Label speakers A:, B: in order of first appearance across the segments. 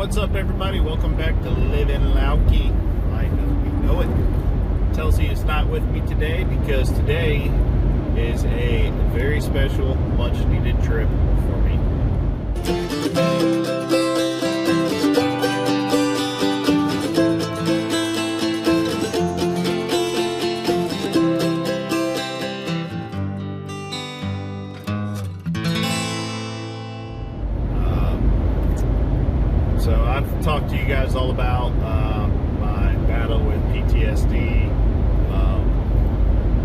A: What's up, everybody? Welcome back to Living Lauki. I know it. Chelsea is not with me today because today is a very special, much-needed trip for me. So I've talked to you guys all about my battle with PTSD.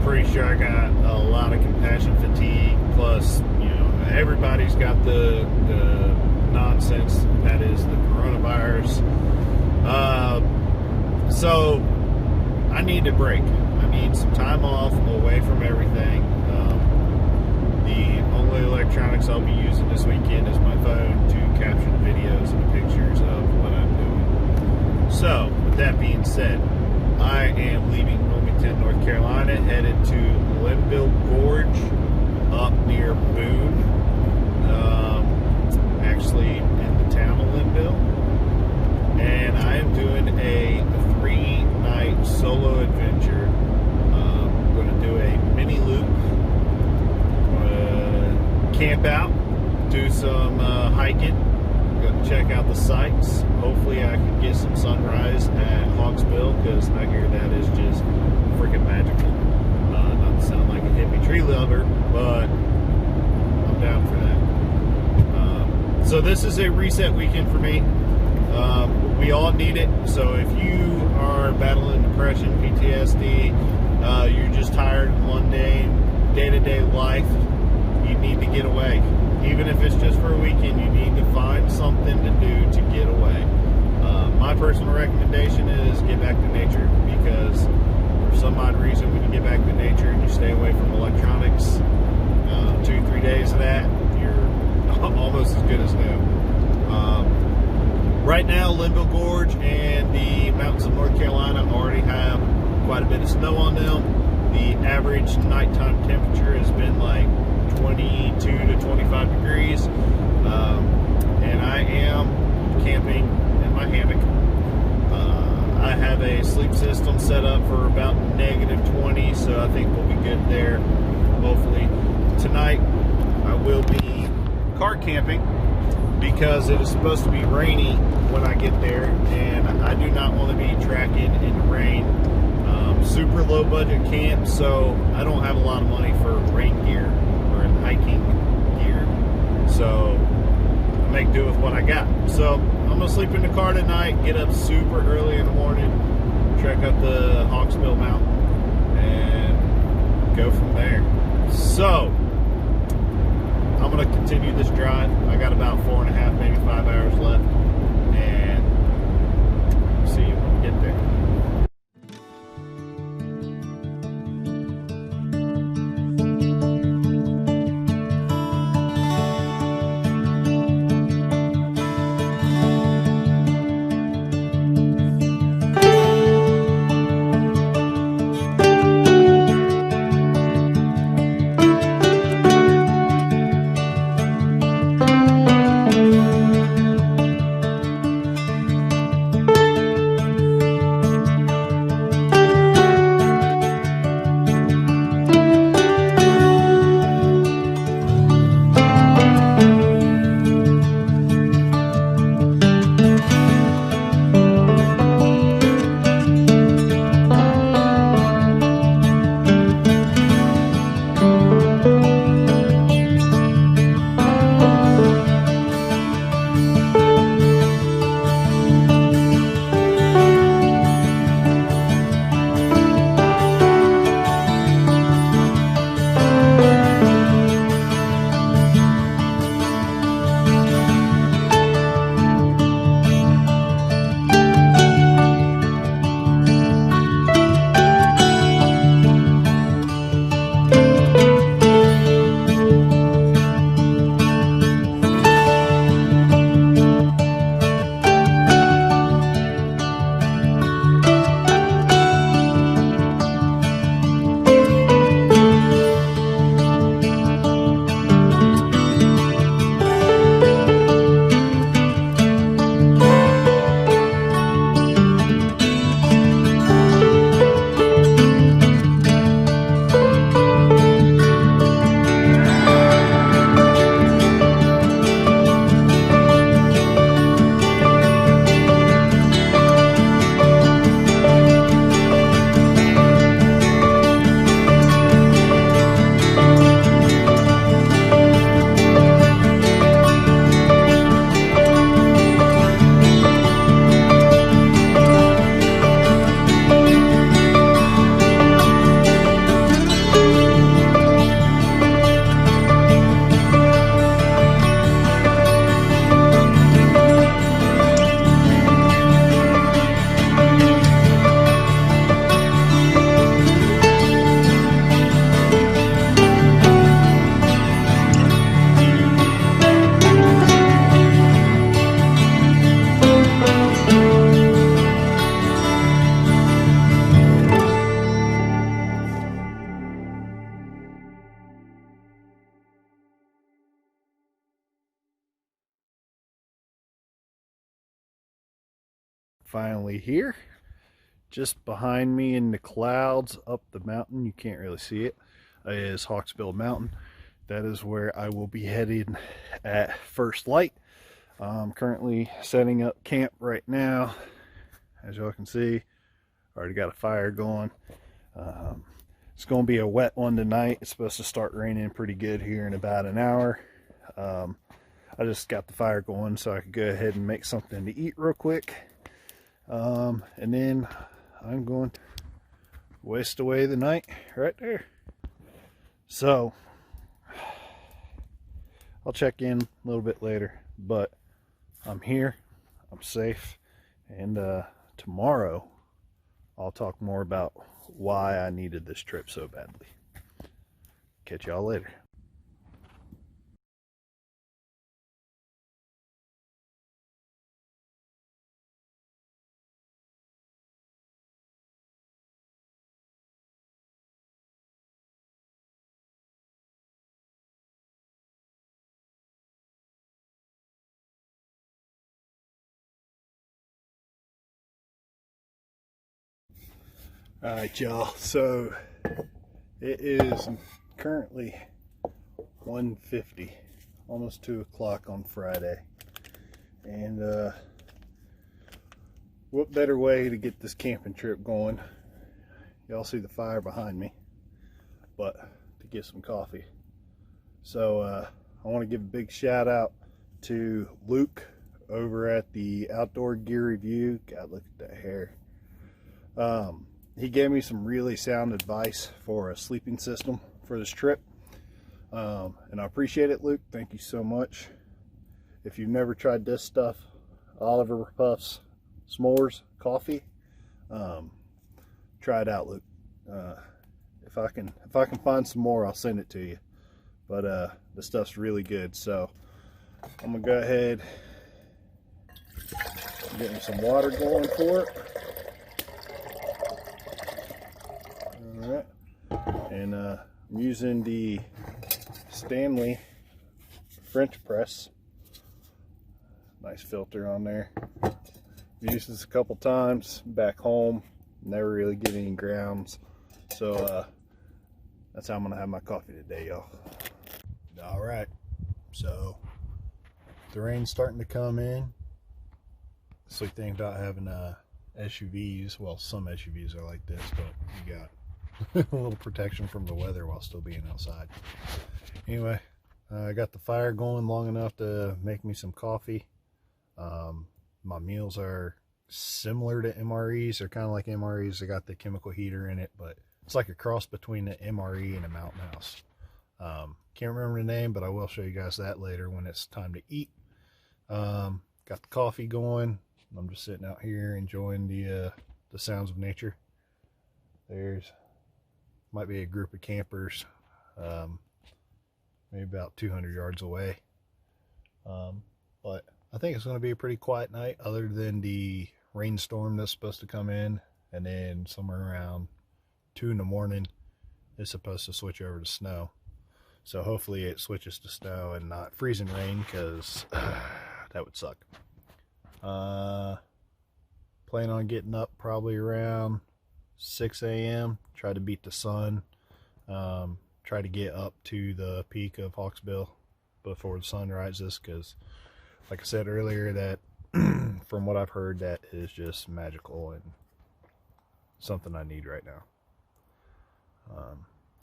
A: Pretty sure I got a lot of compassion fatigue. Plus, you know, everybody's got the nonsense that is the coronavirus. So I need a break. I need some time off away from everything. The only electronics I'll be using this weekend is my phone to capture the videos and the pictures of what I'm doing. So, with that being said, I am leaving Wilmington, North Carolina, headed to Linville, Gorge, up near Boone, actually in the town of Linville. And I am doing a 3-night solo adventure. I'm going to do a mini loop. Camp out, do some hiking, go check out the sights. Hopefully I can get some sunrise at Hawksbill, because I hear that is just freaking magical. Not to sound like a hippie tree lover, but I'm down for that. So this is a reset weekend for me. We all need it. So if you are battling depression, PTSD, you're just tired of mundane day-to-day life, you need to get away. Even if it's just for a weekend, you need to find something to do to get away. My personal recommendation is get back to nature, because for some odd reason, when you get back to nature and you stay away from electronics, 2-3 days of that, you're almost as good as new. Right now, Linville Gorge and the mountains of North Carolina already have quite a bit of snow on them. The average nighttime temperature has been like 22 to 25 degrees, and I am camping in my hammock. I have a sleep system set up for about -20, so I think we'll be good there, hopefully. Tonight I will be car camping because it is supposed to be rainy when I get there, and I do not want to be tracking in the rain. Super low budget camp, so I don't have a lot of money for rain gear or hiking gear, so I make do with what I got. So I'm gonna sleep in the car tonight, get up super early in the morning, trek up the Hawksbill mountain, and go from there. So I'm gonna continue this drive. I got about 4.5, maybe 5 hours left, and see you when we get there. finally here. Just behind me in the clouds up the mountain, you can't really see it, is Hawksbill Mountain. That is where I will be headed at first light. I'm currently setting up camp right now. As y'all can see, already got a fire going. It's going to be a wet one tonight. It's supposed to start raining pretty good here in about an hour. I just got the fire going so I could go ahead and make something to eat real quick. And then I'm going to waste away the night right there. So I'll check in a little bit later, but I'm here, I'm safe, and tomorrow I'll talk more about why I needed this trip so badly. Catch y'all later. Alright y'all, so it is currently 1:50, almost 2 o'clock on Friday, and what better way to get this camping trip going? Y'all see the fire behind me, but to get some coffee. So I want to give a big shout out to Luke over at the Outdoor Gear Review. God, look at that hair. He gave me some really sound advice for a sleeping system for this trip, and I appreciate it, Luke. Thank you so much. If you've never tried this stuff, Oliver Puff's s'mores coffee, try it out, Luke. If I can find some more, I'll send it to you. But the stuff's really good. So I'm gonna go ahead and get me some water going for it. Alright, and I'm using the Stanley French press. Nice filter on there. I've used this a couple times back home, never really get any grounds, so that's how I'm gonna have my coffee today, y'all. Alright, so the rain's starting to come in. The sweet thing about having SUVs, well, some SUVs are like this, but you got a little protection from the weather while still being outside. Anyway, I got the fire going long enough to make me some coffee. My meals are similar to MREs. They're kind of like MREs. They got the chemical heater in it, but it's like a cross between the MRE and a Mountain House. Can't remember the name, but I will show you guys that later when it's time to eat. Got the coffee going. I'm just sitting out here enjoying the sounds of nature. There's might be a group of campers, maybe about 200 yards away. But I think it's going to be a pretty quiet night, other than the rainstorm that's supposed to come in, and then somewhere around 2 in the morning it's supposed to switch over to snow. So hopefully it switches to snow and not freezing rain, because that would suck. Plan on getting up probably around 6 a.m. Try to beat the sun. Try to get up to the peak of Hawksbill before the sun rises, because like I said earlier, that from what I've heard, that is just magical and something I need right now.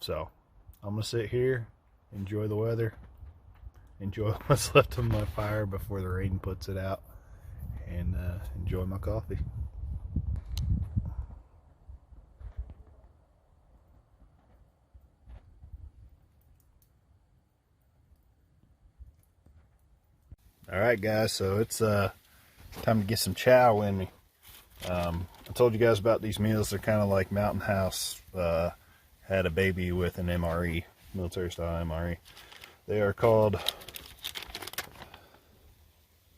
A: So I'm gonna sit here, enjoy the weather, enjoy what's left of my fire before the rain puts it out, and enjoy my coffee. Alright guys, so it's time to get some chow in me. I told you guys about these meals. They're kind of like Mountain House had a baby with an MRE, military style MRE. They are called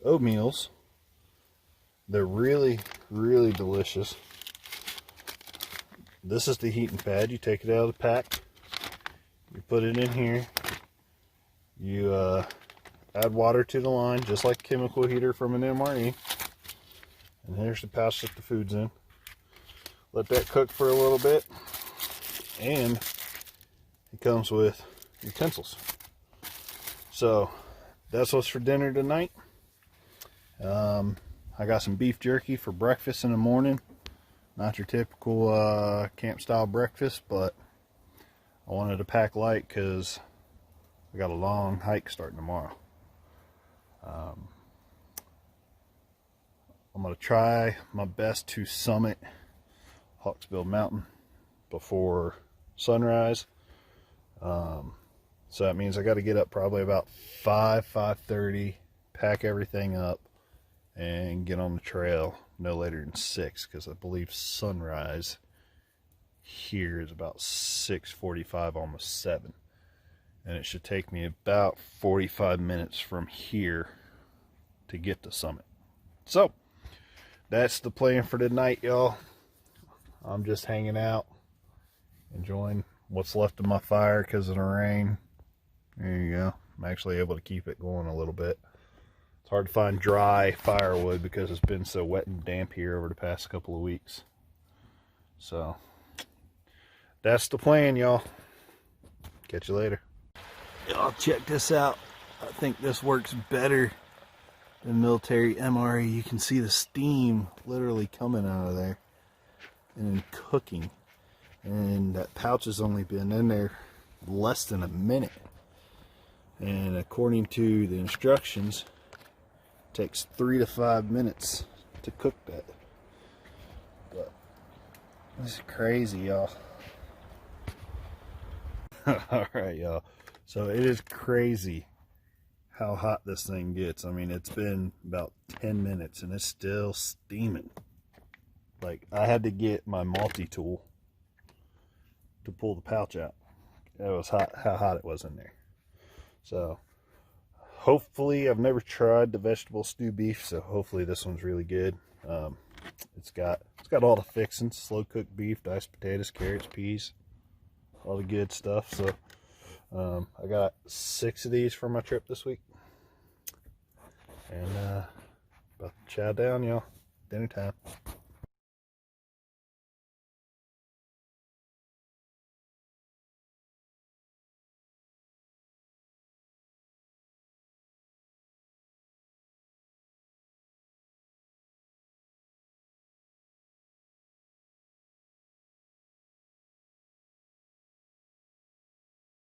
A: oatmeals. They're really, really delicious. This is the heating pad. You take it out of the pack, you put it in here, you add water to the line, just like a chemical heater from an MRE. And here's the pouch that the food's in. Let that cook for a little bit. And it comes with utensils. So that's what's for dinner tonight. I got some beef jerky for breakfast in the morning. Not your typical camp style breakfast, but I wanted to pack light because I got a long hike starting tomorrow. I'm going to try my best to summit Hawksbill Mountain before sunrise. So that means I got to get up probably about 5:30, pack everything up, and get on the trail no later than 6, because I believe sunrise here is about 6:45, almost 7. And it should take me about 45 minutes from here to get to summit. So that's the plan for tonight, y'all. I'm just hanging out, enjoying what's left of my fire because of the rain. There you go. I'm actually able to keep it going a little bit. It's hard to find dry firewood because it's been so wet and damp here over the past couple of weeks. So that's the plan, y'all. Catch you later. Y'all check this out. I think this works better than military MRE. You can see the steam literally coming out of there and then cooking. And that pouch has only been in there less than a minute. And according to the instructions, it takes 3 to 5 minutes to cook that. But this is crazy, y'all. Alright, y'all. So it is crazy how hot this thing gets. I mean, it's been about 10 minutes and it's still steaming. Like, I had to get my multi-tool to pull the pouch out. It was hot, how hot it was in there. So hopefully, I've never tried the vegetable stew beef, so hopefully this one's really good. It's got all the fixings: slow cooked beef, diced potatoes, carrots, peas, all the good stuff. So I got 6 of these for my trip this week, and about to chow down, y'all. Dinner time.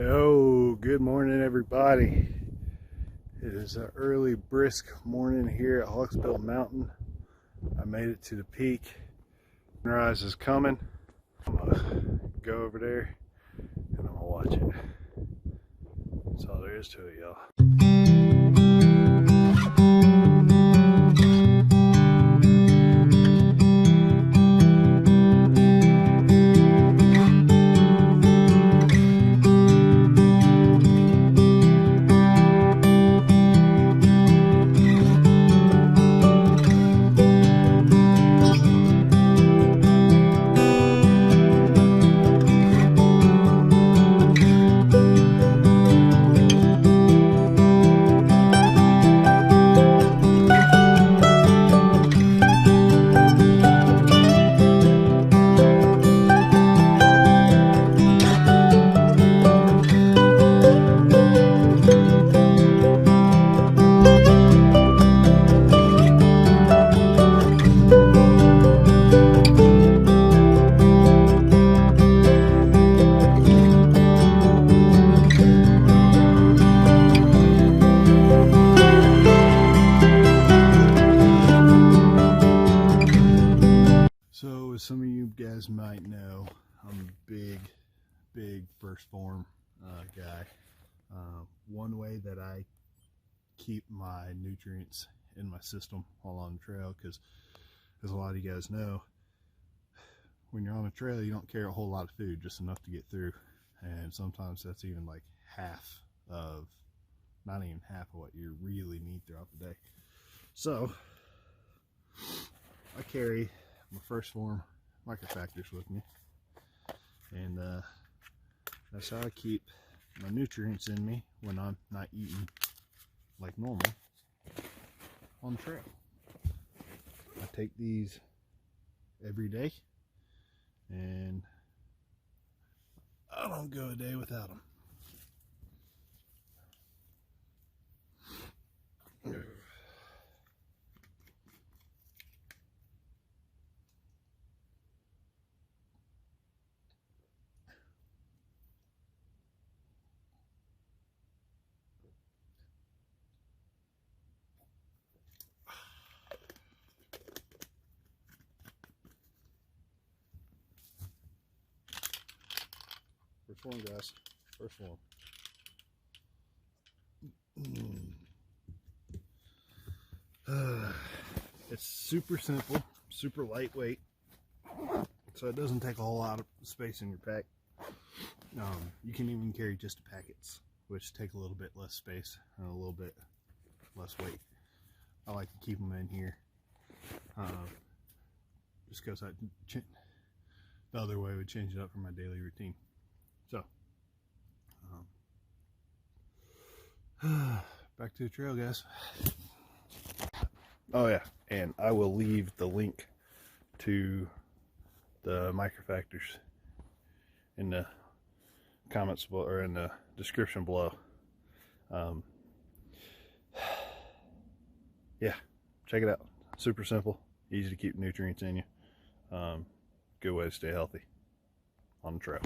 A: Oh, good morning, everybody. It is an early, brisk morning here at Hawksbill Mountain. I made it to the peak. Sunrise is coming. I'm gonna go over there and I'm gonna watch it. That's all there is to it, y'all. So, as some of you guys might know, I'm a big first form guy. One way that I keep my nutrients in my system while on the trail, because as a lot of you guys know, when you're on a trail, you don't carry a whole lot of food, just enough to get through. And sometimes that's even like not even half of what you really need throughout the day. So, I carry my first form microfactors with me, and that's how I keep my nutrients in me when I'm not eating like normal on the trail. I take these every day, and I don't go a day without them. First one, guys. First one. It's super simple, super lightweight, so it doesn't take a whole lot of space in your pack. You can even carry just packets, which take a little bit less space and a little bit less weight. I like to keep them in here, just because the other way would change it up for my daily routine. So, back to the trail, guys. Oh yeah, and I will leave the link to the microfactors in the comments below, or in the description below. Yeah, check it out. Super simple, easy to keep nutrients in you. Good way to stay healthy on the trail.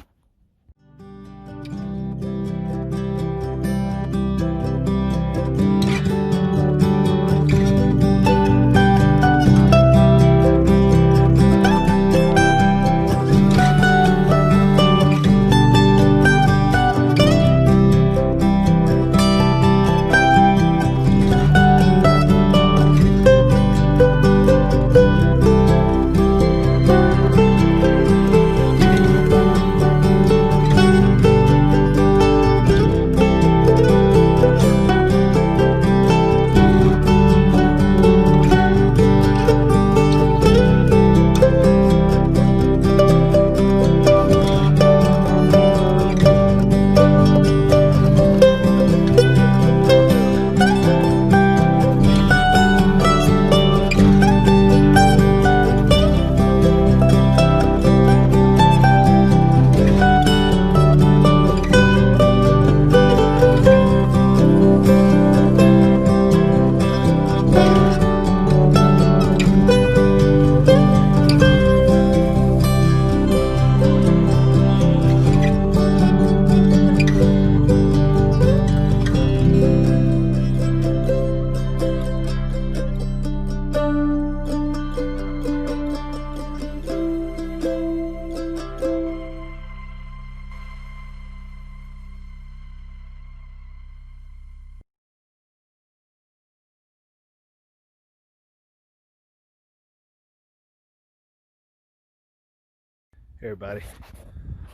A: Hey everybody,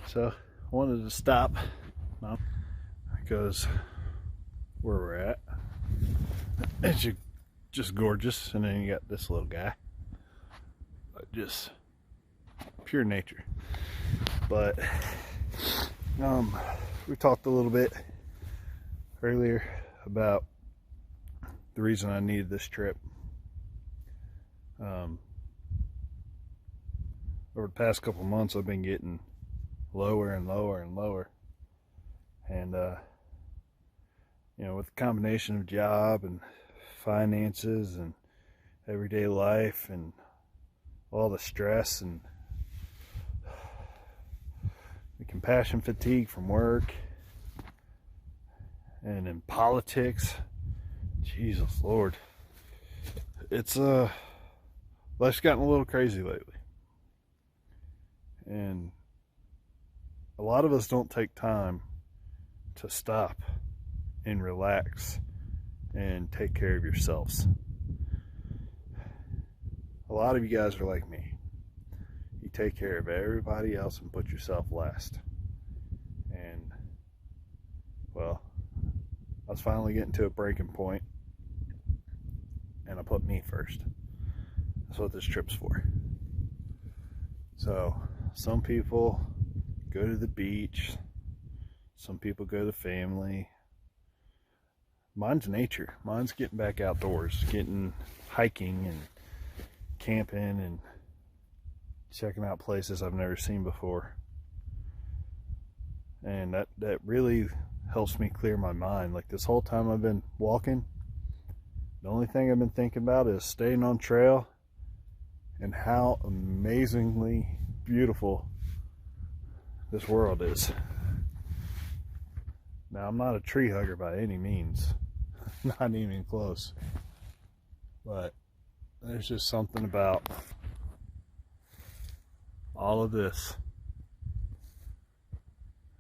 A: so I wanted to stop because where we're at, it's just gorgeous, and then you got this little guy, just pure nature. But we talked a little bit earlier about the reason I needed this trip. Over the past couple months, I've been getting lower and lower and lower, and you know, with the combination of job and finances and everyday life and all the stress and the compassion fatigue from work and in politics, Jesus Lord, it's life's gotten a little crazy lately. And a lot of us don't take time to stop and relax and take care of yourselves. A lot of you guys are like me. You take care of everybody else and put yourself last. And, well, I was finally getting to a breaking point, and I put me first. That's what this trip's for. So, some people go to the beach, some people go to family. Mine's nature. Mine's getting back outdoors, getting hiking and camping and checking out places I've never seen before. And that really helps me clear my mind. Like this whole time I've been walking, the only thing I've been thinking about is staying on trail and how amazingly beautiful this world is. Now, I'm not a tree hugger by any means, not even close, but there's just something about all of this.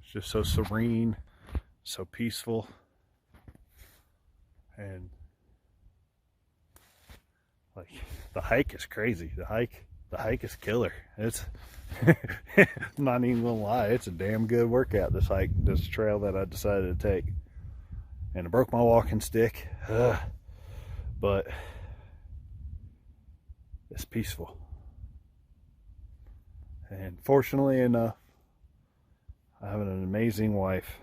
A: It's just so serene, so peaceful, and like the hike is crazy. The hike is killer. It's I'm not even gonna lie, it's a damn good workout, this hike, this trail that I decided to take. And I broke my walking stick, but it's peaceful. And fortunately enough, I have an amazing wife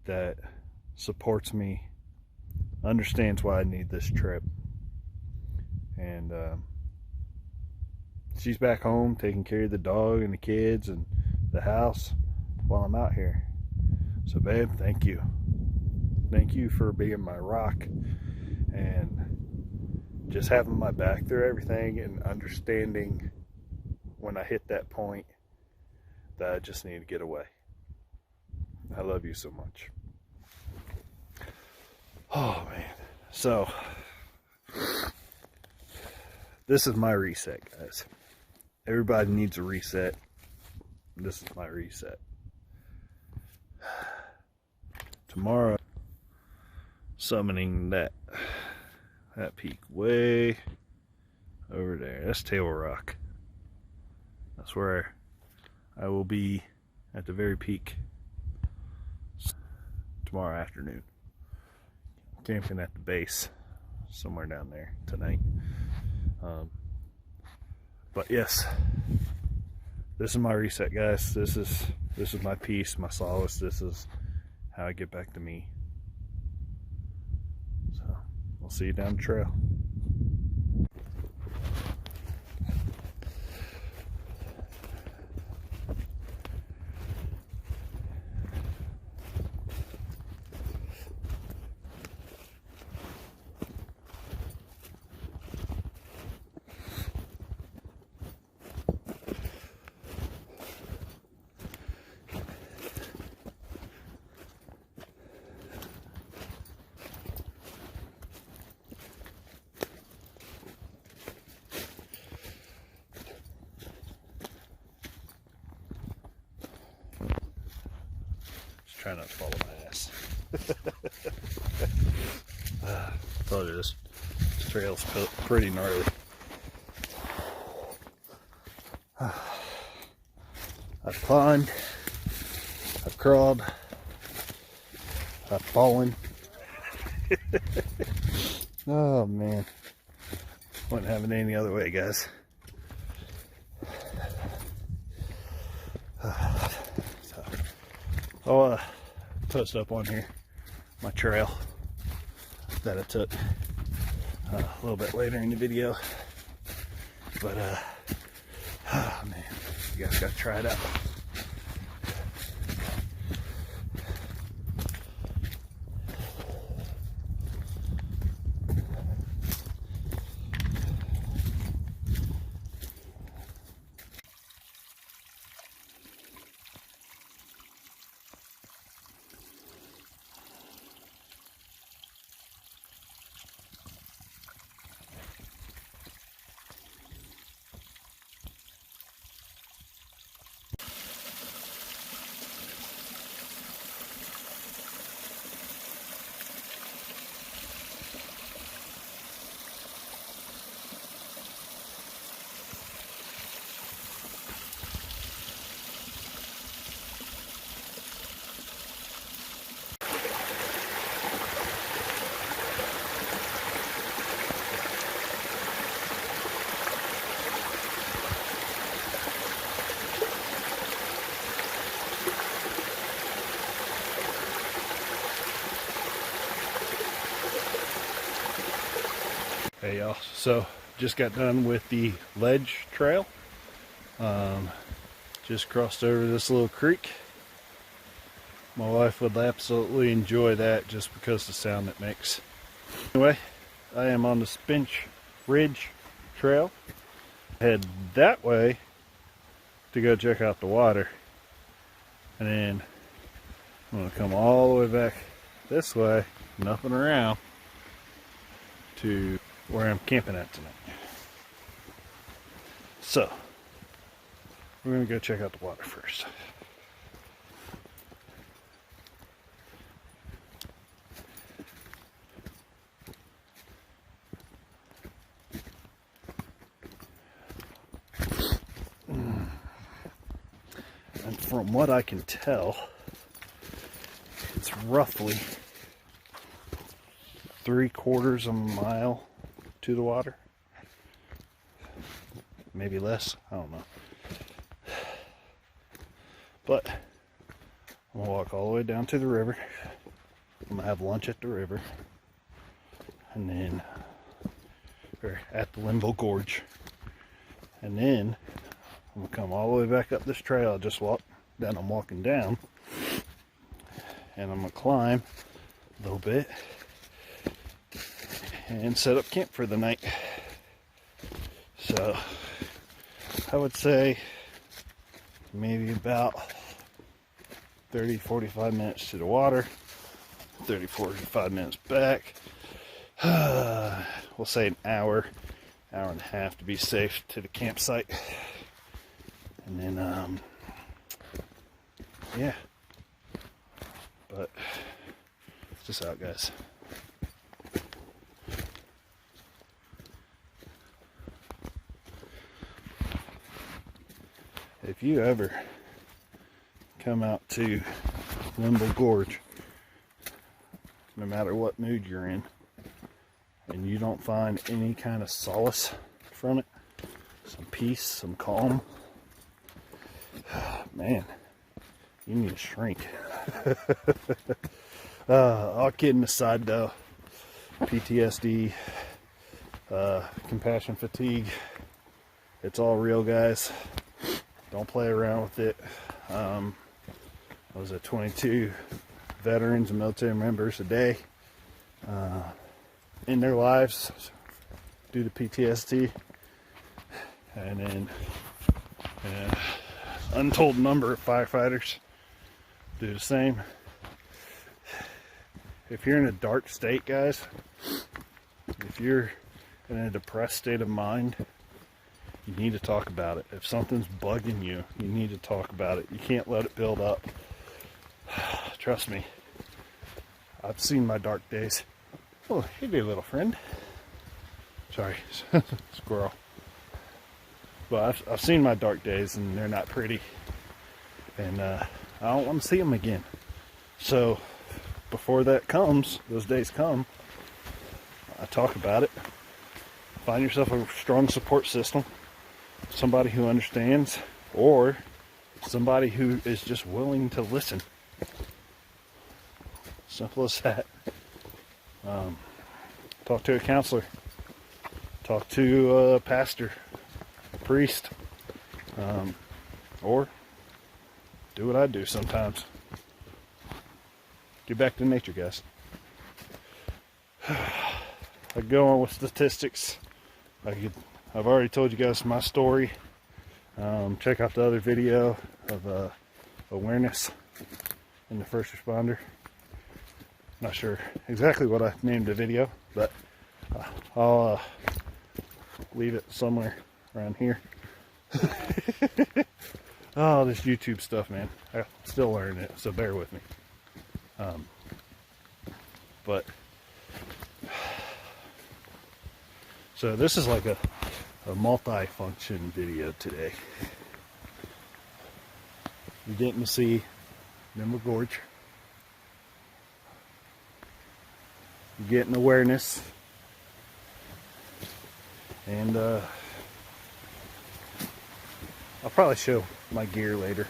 A: that supports me, understands why I need this trip, and she's back home taking care of the dog and the kids and the house while I'm out here. So babe, thank you. Thank you for being my rock and just having my back through everything and understanding when I hit that point that I just need to get away. I love you so much. Oh man. So this is my reset, guys. Everybody needs a reset. This is my reset. Tomorrow, summoning that peak way over there. That's Table Rock. That's where I will be at the very peak tomorrow afternoon. Camping at the base somewhere down there tonight. But yes, this is my reset, guys. This is my peace, my solace. This is how I get back to me. So we'll see you down the trail. Try not to fall on my ass. I told you this trail's pretty gnarly. I've climbed, I've crawled, I've fallen. Oh man, wouldn't have it any other way, guys. I'll post up on here my trail that I took a little bit later in the video, but oh man, you guys gotta try it out. Hey y'all, so just got done with the ledge trail. Just crossed over this little creek. My wife would absolutely enjoy that just because of the sound it makes. Anyway, I am on the Spinch Ridge Trail. Head that way to go check out the water. And then I'm going to come all the way back this way, nothing around, to where I'm camping at tonight. So, we're going to go check out the water first. And from what I can tell, it's roughly 3/4 of a mile to the water. Maybe less, I don't know. But I'm gonna walk all the way down to the river. I'm gonna have lunch at the river. And then, or at the Linville Gorge. And then I'm gonna come all the way back up this trail I just walked down. I'm walking down. And I'm gonna climb a little bit and set up camp for the night. So I would say maybe about 30-45 minutes to the water, 30-45 minutes back. We'll say an hour and a half to be safe to the campsite. And then yeah, but it's just out, guys. If you ever come out to Linville Gorge, no matter what mood you're in, and you don't find any kind of solace from it, some peace, some calm, man, you need to shrink. All kidding aside though, PTSD, compassion fatigue, it's all real, guys. Don't play around with it. I was at 22 veterans and military members a day in their lives due to PTSD, and then an untold number of firefighters do the same. If you're in a dark state, guys, if you're in a depressed state of mind, you need to talk about it. If something's bugging you, you need to talk about it. You can't let it build up. Trust me, I've seen my dark days. Oh, hey there, little friend. Sorry, squirrel. But I've seen my dark days, and they're not pretty. And I don't want to see them again. So before that comes, those days come, I talk about it. Find yourself a strong support system. Somebody who understands, or somebody who is just willing to listen. Simple as that. Talk to a counselor. Talk to a pastor, a priest, or do what I do sometimes. Get back to nature, guys. I go on with statistics. I've already told you guys my story. Check out the other video of awareness in the first responder. Not sure exactly what I named the video, but I'll leave it somewhere around here. Oh, this YouTube stuff, man. I'm still learning it, so bear with me. But so this is like a multi-function video today. You're getting to see Linville Gorge. You're getting awareness. And I'll probably show my gear later.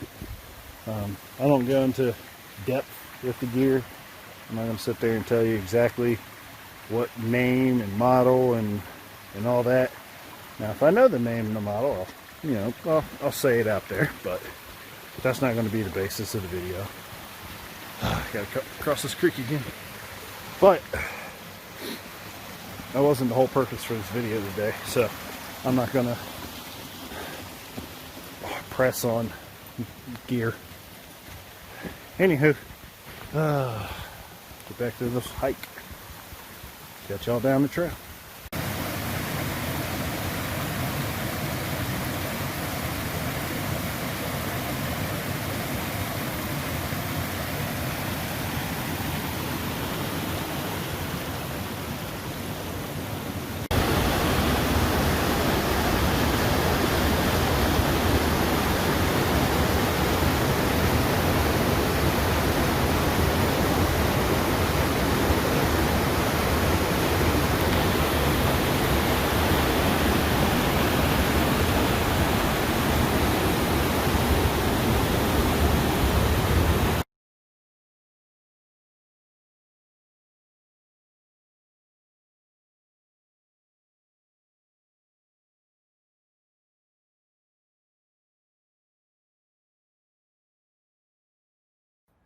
A: I don't go into depth with the gear. I'm not going to sit there and tell you exactly what name and model and all that.
B: Now, if I know the name of the model, I'll say it out there, but that's not going to be the basis of the video. I gotta cross this creek again. But that wasn't the whole purpose for this video today, so I'm not gonna press on gear. Anywho, get back to this hike. Catch y'all down the trail.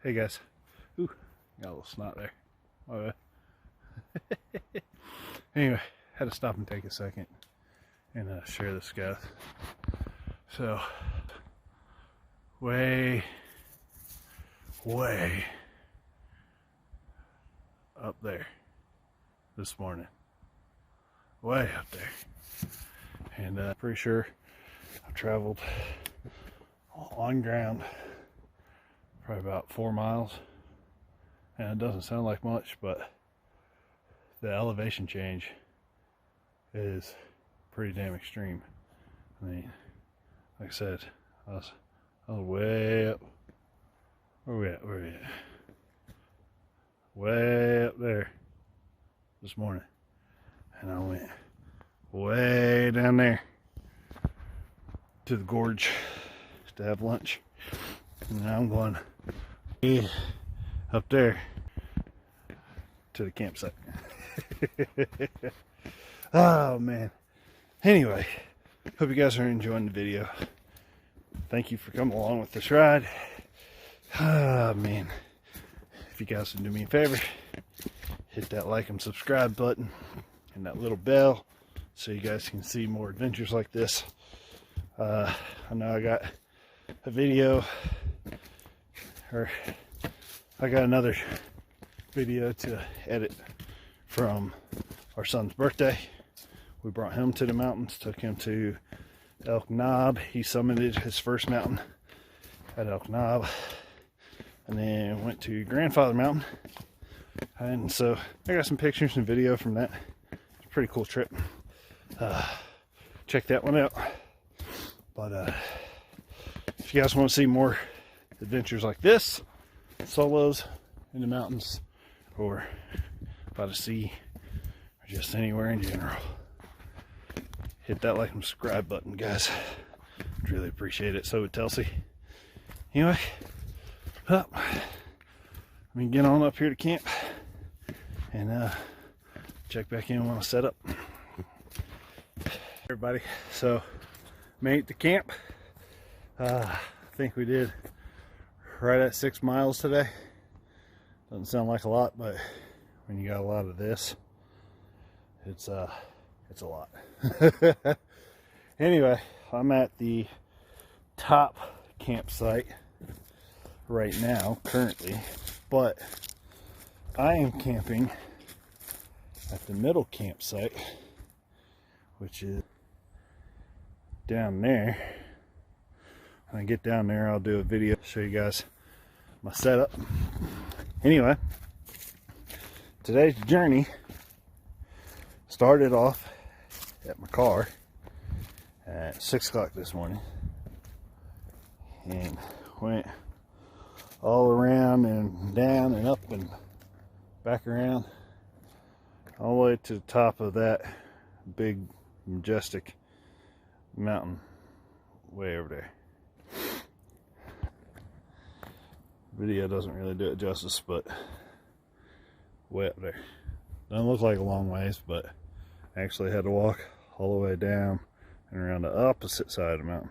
B: Hey guys, ooh, got a little snot there. Oh, yeah. Anyway, had to stop and take a second and share this, guys. So, way up there this morning, way up there, and pretty sure I've traveled on ground probably about 4 miles, and it doesn't sound like much, but the elevation change is pretty damn extreme. I mean, like I said, I was way up. Where we at? Way up there this morning, and I went way down there to the gorge to have lunch, and now I'm going up there to the campsite. Oh man. Anyway, hope you guys are enjoying the video. Thank you for coming along with this ride. Oh man. If you guys can do me a favor, hit that like and subscribe button and that little bell so you guys can see more adventures like this. I know I got a video, or I got another video to edit from our son's birthday. We brought him to the mountains, took him to Elk Knob. He summited his first mountain at Elk Knob, and then went to Grandfather Mountain. And so I got some pictures and video from that. It's a pretty cool trip. Check that one out. But if you guys want to see more adventures like this, solos in the mountains or by the sea or just anywhere in general, hit that like and subscribe button, guys. I'd really appreciate it. So would Telsey. Anyway, let me get on up here to camp and check back in when I set up. Everybody, so made it to camp. I think we did right at 6 miles today. Doesn't sound like a lot, but when you got a lot of this, it's a lot. Anyway, I'm at the top campsite right now currently, but I am camping at the middle campsite, which is down there. When I get down there, I'll do a video, show you guys my setup. Anyway, today's journey started off at my car at 6 o'clock this morning and went all around and down and up and back around all the way to the top of that big majestic mountain way over there. Video doesn't really do it justice, but way up there. Doesn't look like a long ways, but I actually had to walk all the way down and around the opposite side of the mountain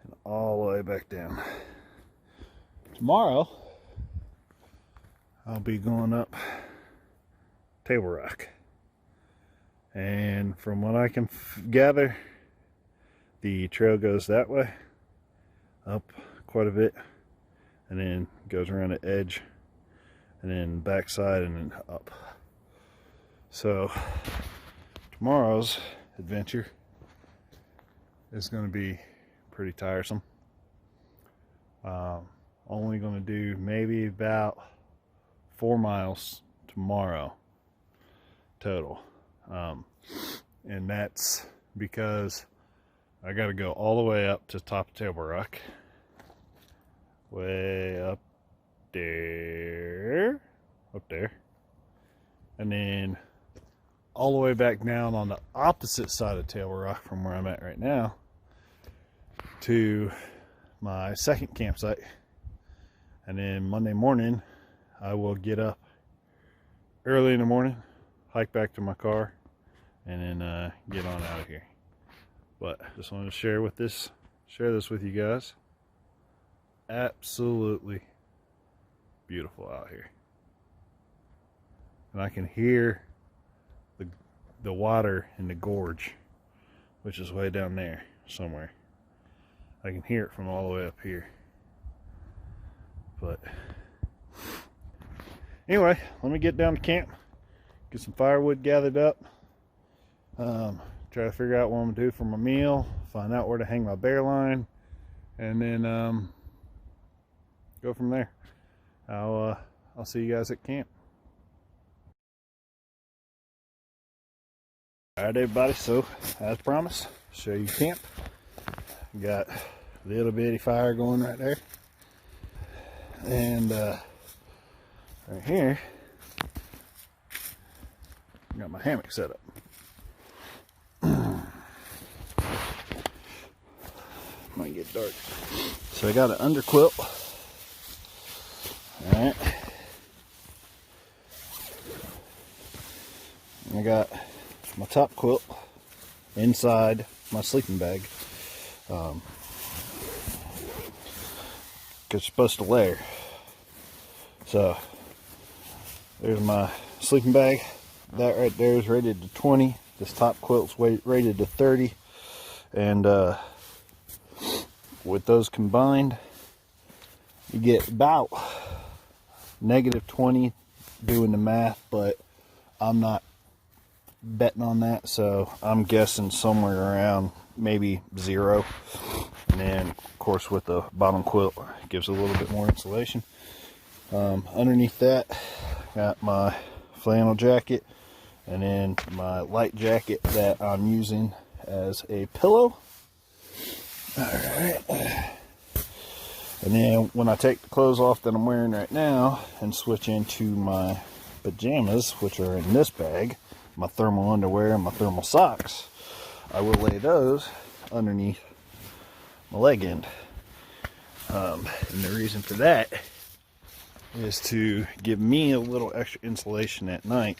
B: and all the way back down. Tomorrow I'll be going up Table Rock, and from what I can gather, the trail goes that way up quite a bit and then goes around the edge and then backside and then up. So tomorrow's adventure is going to be pretty tiresome. Only going to do maybe about 4 miles tomorrow total, and that's because I got to go all the way up to the top of Table Rock, way up there, and then all the way back down on the opposite side of Table Rock from where I'm at right now to my second campsite. And then Monday morning I will get up early in the morning, hike back to my car, and then get on out of here. But just wanted to share this with you guys. Absolutely beautiful out here, and I can hear the water in the gorge, which is way down there somewhere. I can hear it from all the way up here. But anyway, let me get down to camp, get some firewood gathered up, try to figure out what I'm gonna do for my meal, find out where to hang my bear line, and then go from there. I'll see you guys at camp. Alright everybody, so as promised, show you camp. Got a little bitty fire going right there. And right here, I got my hammock set up. Might get dark. So I got an under quilt. Alright. I got my top quilt inside my sleeping bag. Because you're supposed to layer. So there's my sleeping bag. That right there is rated to 20. This top quilt's rated to 30. And with those combined, you get about -20 doing the math, but I'm not betting on that, so I'm guessing somewhere around maybe 0. And then of course with the bottom quilt, it gives a little bit more insulation. Underneath that, got my flannel jacket, and then my light jacket that I'm using as a pillow. Alright, and then when I take the clothes off that I'm wearing right now and switch into my pajamas, which are in this bag, my thermal underwear and my thermal socks, I will lay those underneath my leg end. And the reason for that is to give me a little extra insulation at night.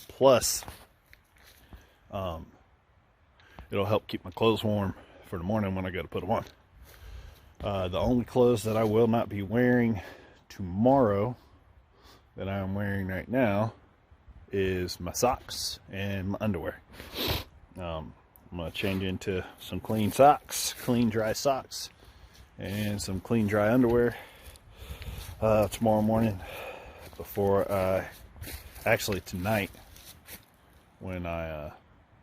B: Plus, it'll help keep my clothes warm for the morning when I go to put them on. The only clothes that I will not be wearing tomorrow that I am wearing right now is my socks and my underwear. I'm going to change into some clean socks, clean dry socks, and some clean dry underwear tomorrow morning before actually tonight when I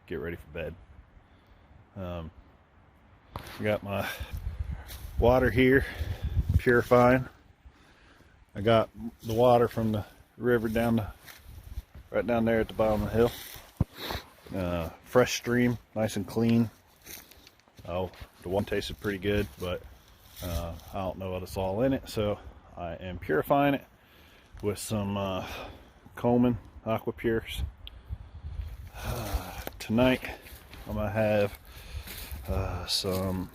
B: get ready for bed. I got my water here purifying. I got the water from the river right down there at the bottom of the hill. Fresh stream, nice and clean. Oh, the one tasted pretty good, but I don't know what it's all in it, so I am purifying it with some Coleman Aqua Pures. Tonight I'm gonna have some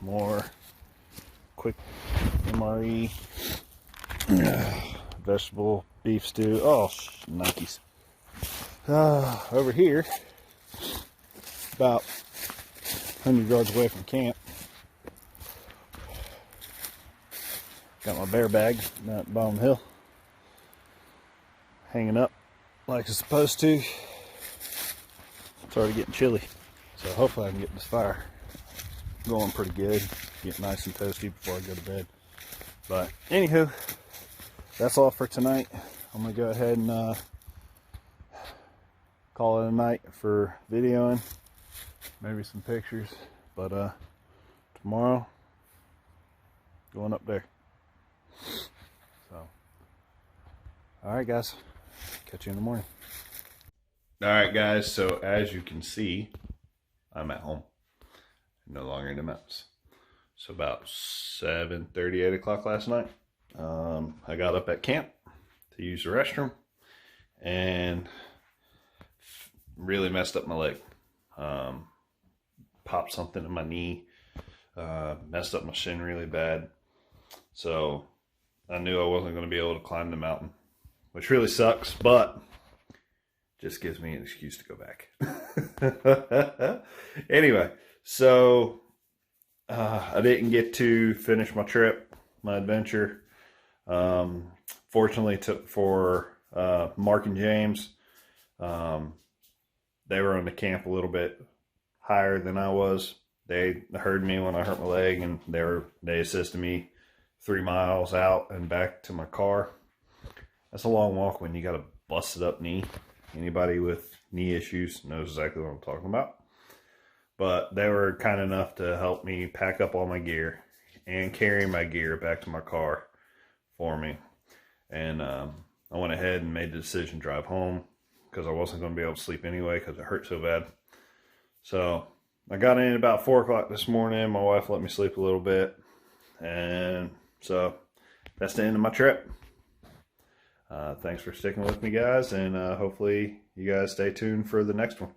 B: more quick MRE vegetable beef stew. Oh, Nikes. Over here, about 100 yards away from camp. Got my bear bag down at the bottom of the hill, hanging up like it's supposed to. It's already getting chilly, so hopefully I can get this fire going pretty good, get nice and toasty before I go to bed. But anywho, that's all for tonight. I'm gonna go ahead and call it a night for videoing, maybe some pictures. But tomorrow, going up there. So, all right, guys, catch you in the morning. All right, guys, so as you can see, I'm at home, no longer in the mountains. So about 7:30, 8 o'clock last night, I got up at camp to use the restroom and really messed up my leg. Popped something in my knee, messed up my shin really bad. So I knew I wasn't going to be able to climb the mountain, which really sucks, but just gives me an excuse to go back. Anyway, so I didn't get to finish my trip, my adventure. Fortunately, for Mark and James, they were on the camp a little bit higher than I was. They heard me when I hurt my leg, and they assisted me 3 miles out and back to my car. That's a long walk when you got a busted up knee. Anybody with knee issues knows exactly what I'm talking about. But they were kind enough to help me pack up all my gear and carry my gear back to my car for me. And I went ahead and made the decision to drive home because I wasn't going to be able to sleep anyway because it hurt so bad. So I got in about 4 o'clock this morning. My wife let me sleep a little bit. And so that's the end of my trip. Thanks for sticking with me, guys, and hopefully you guys stay tuned for the next one.